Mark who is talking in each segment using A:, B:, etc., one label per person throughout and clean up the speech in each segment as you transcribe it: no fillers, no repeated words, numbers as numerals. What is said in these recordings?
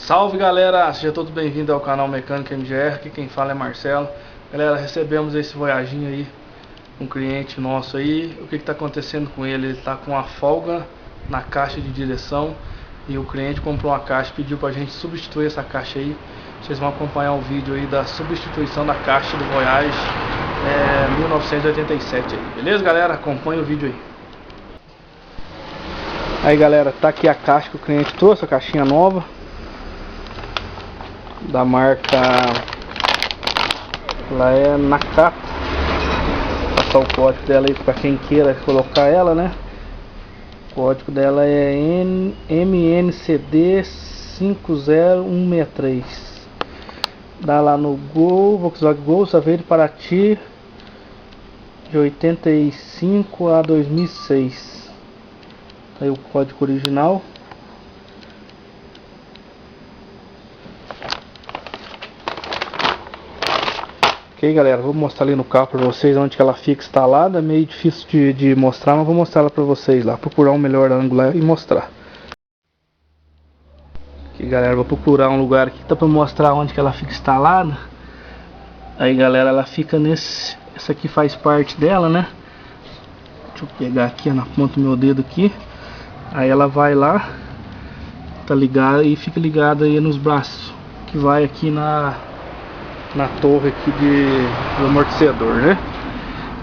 A: Salve galera, sejam todos bem-vindos ao canal Mecânica MGR, aqui quem fala é Marcelo. Galera, recebemos esse Voyaginho aí, um cliente nosso aí. O que está acontecendo com ele? Ele está com uma folga na caixa de direção e o cliente comprou uma caixa e pediu pra gente substituir essa caixa aí. Vocês vão acompanhar o vídeo aí da substituição da caixa do Voyage 1987 aí, beleza galera? Acompanha o vídeo aí. Aí galera, tá aqui a caixa que o cliente trouxe, a caixinha nova da marca, ela é Nakata. Vou passar o código dela aí para quem queira colocar ela, né? O código dela é MNCD 50163. Dá lá no Gol, Volkswagen Gol, Saveiro Paraty, de 85 a 2006. Tá aí o código original. Ok galera, vou mostrar ali no carro para vocês onde que ela fica instalada. É meio difícil de mostrar, mas vou mostrar ela para vocês lá. Procurar um melhor ângulo lá e mostrar. Aqui galera, vou procurar um lugar aqui para mostrar onde que ela fica instalada. Aí galera, ela fica nesse, essa aqui faz parte dela, né? Deixa eu pegar aqui na ponta do meu dedo aqui. Aí ela vai lá, tá ligada e fica ligada aí nos braços, que vai aqui na torre aqui do amortecedor, né?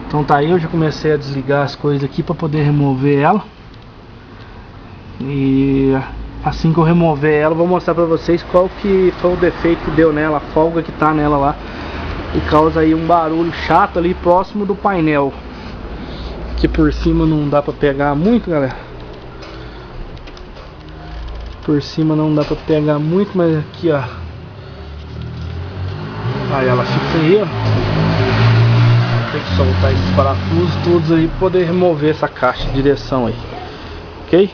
A: Então tá aí, eu já comecei a desligar as coisas aqui para poder remover ela. E assim que eu remover ela, eu vou mostrar para vocês qual que foi o defeito que deu nela, a folga que tá nela lá, e causa aí um barulho chato ali próximo do painel, que por cima não dá para pegar muito, galera. Por cima não dá para pegar muito, mas aqui ó, aí ela fica aí, ó. Tem que soltar esses parafusos todos aí para poder remover essa caixa de direção aí, ok?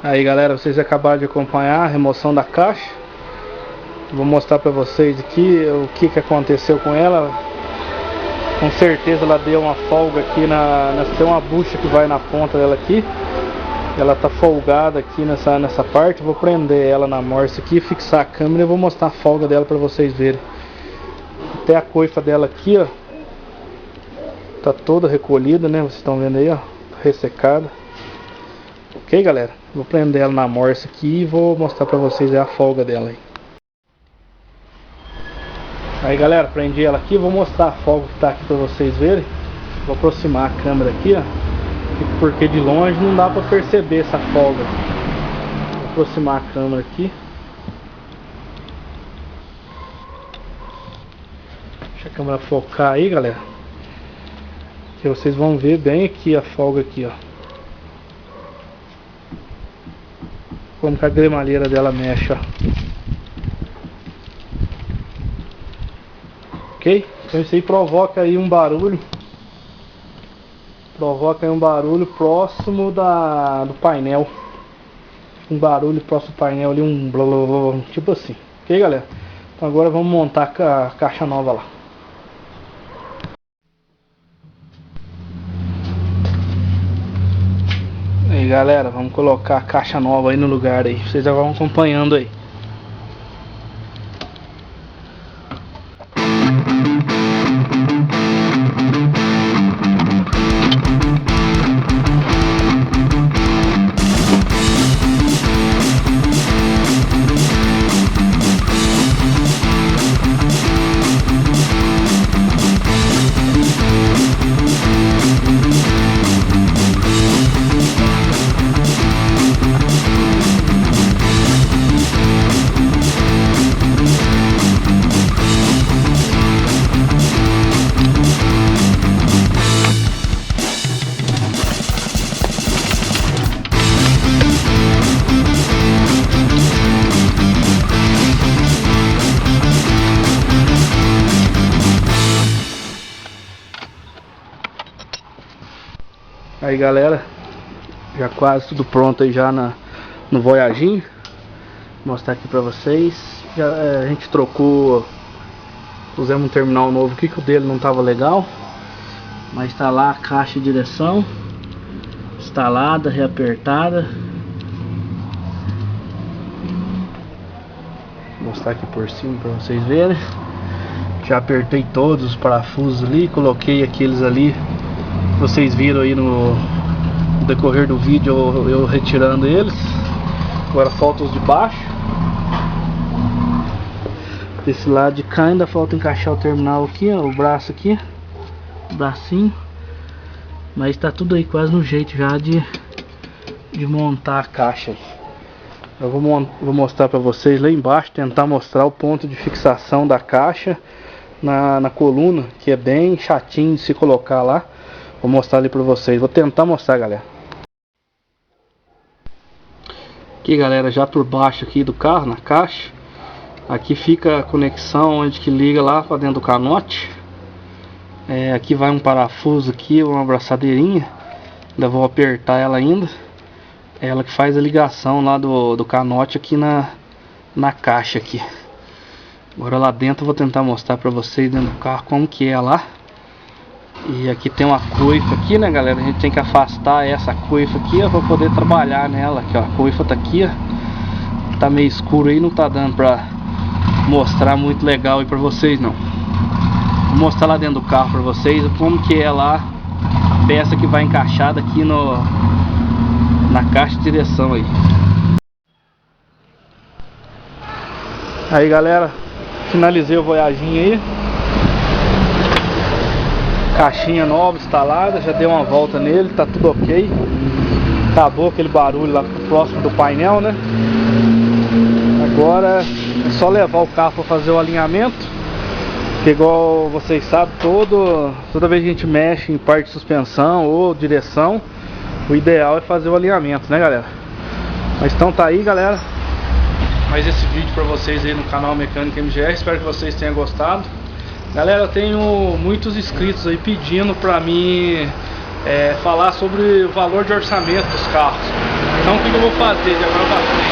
A: Aí galera, vocês acabaram de acompanhar a remoção da caixa. Vou mostrar pra vocês aqui o que aconteceu com ela. Com certeza ela deu uma folga aqui tem uma bucha que vai na ponta dela aqui. Ela tá folgada aqui nessa parte. Vou prender ela na morsa aqui, fixar a câmera e vou mostrar a folga dela pra vocês verem. Até a coifa dela aqui, ó, tá toda recolhida, né? Vocês estão vendo aí, ó, ressecada. Ok, galera? Vou prender ela na morsa aqui e vou mostrar pra vocês a folga dela aí. Aí galera, prendi ela aqui, vou mostrar a folga que tá aqui pra vocês verem. Vou aproximar a câmera aqui, ó, porque de longe não dá pra perceber essa folga. Vou aproximar a câmera aqui. Deixa a câmera focar aí, galera, que vocês vão ver bem aqui a folga aqui, ó. Como que a cremalheira dela mexe, ó. Ok? Então isso aí provoca aí um barulho. Provoca aí um barulho próximo do painel. Um barulho próximo do painel ali, um blá blá blá, tipo assim. Ok, galera? Então agora vamos montar a caixa nova lá. Aí galera, vamos colocar a caixa nova aí no lugar aí. Vocês já vão acompanhando aí. Aí galera, já quase tudo pronto aí já no Voyaginho. Vou mostrar aqui pra vocês. A gente trocou, pusemos um terminal novo aqui, que o dele não tava legal. Mas tá lá a caixa de direção instalada, reapertada. Vou mostrar aqui por cima pra vocês verem. Já apertei todos os parafusos ali, coloquei aqueles ali. Vocês viram aí no decorrer do vídeo eu retirando eles. Agora falta os de baixo. Desse lado de cá ainda falta encaixar o terminal aqui, ó, o braço aqui, o bracinho. Mas tá tudo aí quase no jeito já de montar a caixa. Eu vou mostrar pra vocês lá embaixo, tentar mostrar o ponto de fixação da caixa na coluna, que é bem chatinho de se colocar lá. Vou mostrar ali pra vocês, vou tentar mostrar, galera. Aqui galera, já por baixo aqui do carro, na caixa. Aqui fica a conexão onde que liga lá pra dentro do canote. Aqui vai um parafuso aqui, uma abraçadeirinha. Ainda vou apertar ela ainda. É ela que faz a ligação lá do canote aqui na caixa aqui. Agora lá dentro eu vou tentar mostrar pra vocês dentro do carro como que é lá. E aqui tem uma coifa aqui, né galera, a gente tem que afastar essa coifa aqui, ó, pra poder trabalhar nela. Aqui ó, a coifa tá aqui, ó. Tá meio escuro aí, não tá dando pra mostrar muito legal aí pra vocês não. Vou mostrar lá dentro do carro pra vocês como que é lá a peça que vai encaixada aqui na caixa de direção aí. Aí galera, finalizei o Voyaginho aí. Caixinha nova instalada, já dei uma volta nele, tá tudo ok. Acabou aquele barulho lá próximo do painel, né? Agora é só levar o carro para fazer o alinhamento. Que igual vocês sabem, toda vez que a gente mexe em parte de suspensão ou direção, o ideal é fazer o alinhamento, né galera? Mas então tá aí galera, mais esse vídeo para vocês aí no canal Mecânica MGR. Espero que vocês tenham gostado. Galera, eu tenho muitos inscritos aí pedindo pra mim falar sobre o valor de orçamento dos carros. Então o que eu vou fazer de agora pra frente?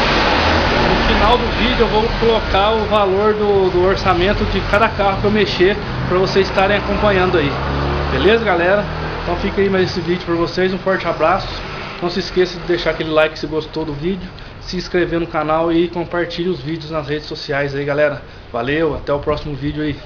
A: No final do vídeo eu vou colocar o valor do orçamento de cada carro que eu mexer, para vocês estarem acompanhando aí. Beleza, galera? Então fica aí mais esse vídeo para vocês. Um forte abraço. Não se esqueça de deixar aquele like se gostou do vídeo, se inscrever no canal e compartilhe os vídeos nas redes sociais aí, galera. Valeu, até o próximo vídeo aí.